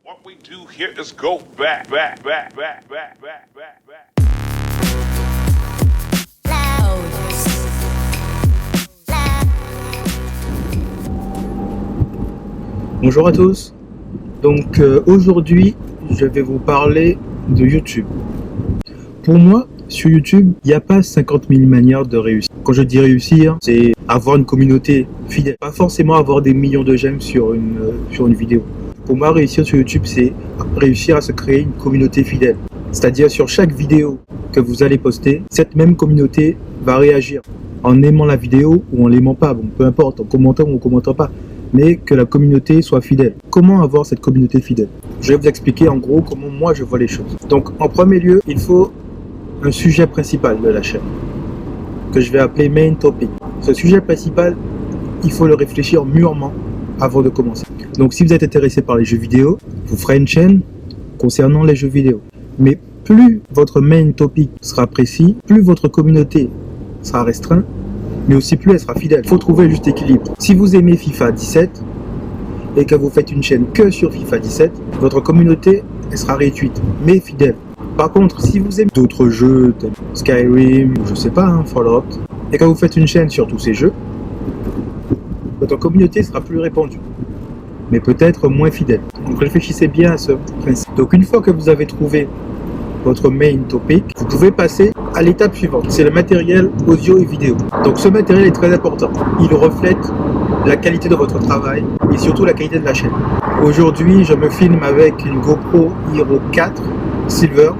What we do here is go back. Bonjour à tous. Donc aujourd'hui, je vais vous parler de YouTube. Pour moi, sur YouTube, il n'y a pas 50 000 manières de réussir. Quand je dis réussir, c'est avoir une communauté fidèle. Pas forcément avoir des millions de j'aime sur une vidéo. Pour moi, réussir sur YouTube, c'est réussir à se créer une communauté fidèle. C'est-à-dire sur chaque vidéo que vous allez poster, cette même communauté va réagir en aimant la vidéo ou en l'aimant pas. Bon, peu importe, en commentant ou en commentant pas. Mais que la communauté soit fidèle. Comment avoir cette communauté fidèle? Je vais vous expliquer en gros comment moi je vois les choses. Donc en premier lieu, il faut un sujet principal de la chaîne, que je vais appeler Main Topic. Ce sujet principal, il faut le réfléchir mûrement avant de commencer. Donc si vous êtes intéressé par les jeux vidéo, vous ferez une chaîne concernant les jeux vidéo. Mais plus votre Main Topic sera précis, plus votre communauté sera restreinte, mais aussi plus elle sera fidèle. Il faut trouver le juste équilibre. Si vous aimez FIFA 17 et que vous faites une chaîne que sur FIFA 17, votre communauté elle sera réduite, mais fidèle. Par contre, si vous aimez d'autres jeux, tels Skyrim, je sais pas, Fallout, et que vous faites une chaîne sur tous ces jeux, votre communauté sera plus répandue, mais peut-être moins fidèle. Donc réfléchissez bien à ce principe. Donc une fois que vous avez trouvé votre main topic, vous pouvez passer à l'étape suivante. C'est le matériel audio et vidéo. Donc ce matériel est très important. Il reflète la qualité de votre travail et surtout la qualité de la chaîne. Aujourd'hui, je me filme avec une GoPro Hero 4 Silver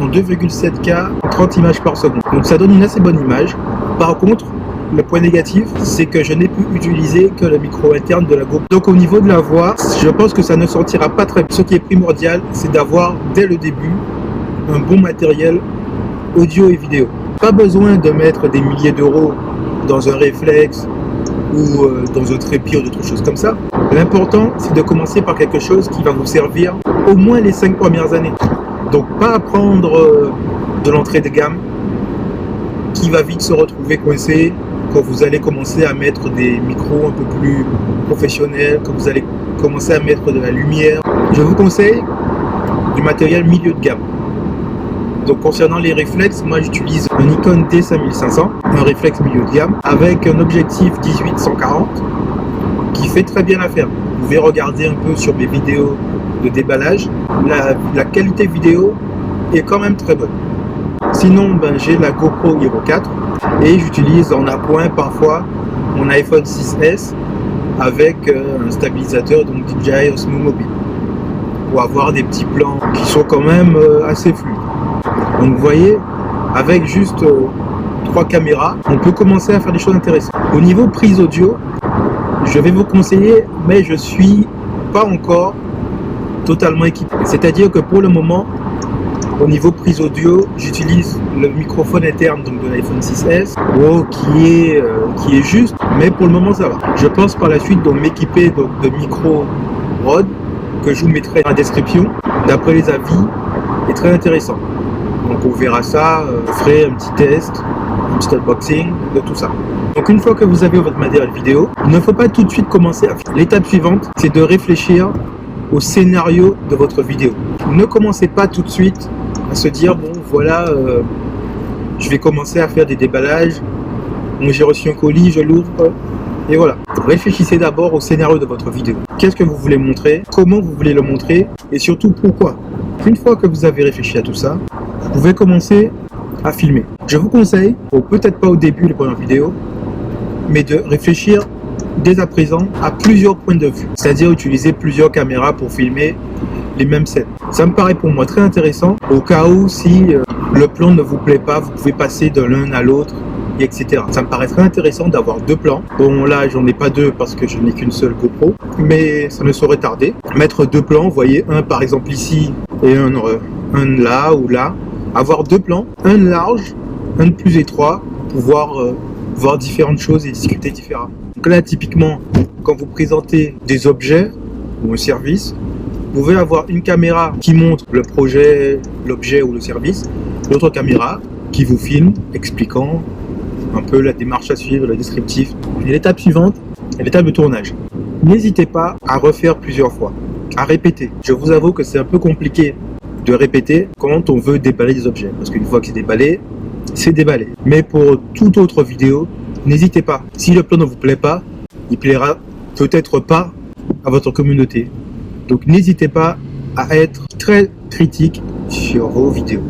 en 2,7K, 30 images par seconde. Donc ça donne une assez bonne image. Par contre, le point négatif, c'est que je n'ai pu utiliser que le micro interne de la GoPro. Donc au niveau de la voix, je pense que ça ne sortira pas très bien. Ce qui est primordial, c'est d'avoir dès le début un bon matériel audio et vidéo. Pas besoin de mettre des milliers d'euros dans un réflexe ou dans un trépied ou d'autres choses comme ça. L'important, c'est de commencer par quelque chose qui va vous servir au moins les 5 premières années. Donc pas prendre de l'entrée de gamme qui va vite se retrouver coincé quand vous allez commencer à mettre des micros un peu plus professionnels, quand vous allez commencer à mettre de la lumière. Je vous conseille du matériel milieu de gamme. Donc concernant les réflexes, moi j'utilise un Nikon D5500, un réflexe milieu de gamme, avec un objectif 18-140 qui fait très bien l'affaire. Vous pouvez regarder un peu sur mes vidéos de déballage, la qualité vidéo est quand même très bonne. Sinon, j'ai la GoPro Hero 4 et j'utilise en appoint parfois mon iPhone 6S avec un stabilisateur, donc DJI Osmo Mobile, pour avoir des petits plans qui sont quand même assez fluides. Donc vous voyez, avec juste 3 caméras, on peut commencer à faire des choses intéressantes. Au niveau prise audio, je vais vous conseiller, mais je suis pas encore totalement équipé. C'est-à-dire que pour le moment, au niveau prise audio, j'utilise le microphone interne donc de l'iPhone 6S qui est juste, mais pour le moment ça va. Je pense par la suite donc m'équiper de micro Rode que je vous mettrai dans la description. D'après les avis, est très intéressant. Donc on verra ça, je ferai un petit test, un petit unboxing de tout ça. Donc une fois que vous avez votre matériel vidéo, il ne faut pas tout de suite commencer à filmer. L'étape suivante, c'est de réfléchir au scénario de votre vidéo. Ne commencez pas tout de suite à se dire bon voilà, je vais commencer à faire des déballages, bon, j'ai reçu un colis, je l'ouvre et voilà. Réfléchissez d'abord au scénario de votre vidéo. Qu'est-ce que vous voulez montrer, comment vous voulez le montrer et surtout pourquoi. Une fois que vous avez réfléchi à tout ça, vous pouvez commencer à filmer. Je vous conseille, peut-être pas au début les premières vidéos, mais de réfléchir dès à présent à plusieurs points de vue, c'est-à-dire utiliser plusieurs caméras pour filmer les mêmes scènes. Ça me paraît pour moi très intéressant, au cas où si le plan ne vous plaît pas, vous pouvez passer de l'un à l'autre, etc. Ça me paraît très intéressant d'avoir 2 plans. Bon là j'en ai pas 2 parce que je n'ai qu'une seule GoPro, mais ça ne saurait tarder. Mettre 2 plans, vous voyez, un par exemple ici et un là ou là. Avoir 2 plans, un large, un de plus étroit, pour pouvoir voir différentes choses et discuter différemment. Donc là typiquement, quand vous présentez des objets ou un service, vous pouvez avoir une caméra qui montre le projet, l'objet ou le service, l'autre caméra qui vous filme expliquant un peu la démarche à suivre, le descriptif. Et l'étape suivante est l'étape de tournage. N'hésitez pas à refaire plusieurs fois. à répéter. Je vous avoue que c'est un peu compliqué de répéter quand on veut déballer des objets. Parce qu'une fois que c'est déballé, c'est déballé. Mais pour toute autre vidéo, n'hésitez pas. Si le plan ne vous plaît pas, il plaira peut-être pas à votre communauté. Donc n'hésitez pas à être très critique sur vos vidéos.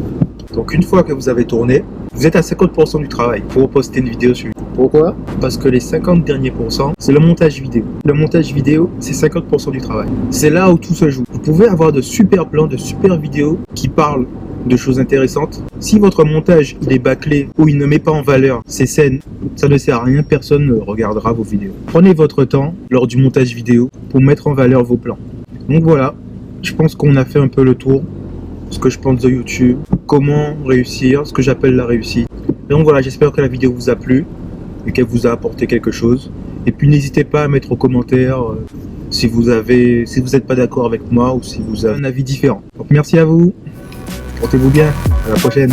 Donc une fois que vous avez tourné, vous êtes à 50% du travail pour poster une vidéo sur YouTube. Pourquoi? Parce que les 50 derniers pourcents, c'est le montage vidéo. Le montage vidéo, c'est 50% du travail. C'est là où tout se joue. Vous pouvez avoir de super plans, de super vidéos qui parlent de choses intéressantes. Si votre montage il est bâclé ou il ne met pas en valeur ces scènes, ça ne sert à rien, personne ne regardera vos vidéos. Prenez votre temps lors du montage vidéo pour mettre en valeur vos plans. Donc voilà, je pense qu'on a fait un peu le tour. Ce que je pense de YouTube, comment réussir, ce que j'appelle la réussite. Et donc voilà, j'espère que la vidéo vous a plu et qu'elle vous a apporté quelque chose. Et puis n'hésitez pas à mettre aux commentaires si vous n'êtes pas d'accord avec moi ou si vous avez un avis différent. Donc merci à vous, portez-vous bien, à la prochaine.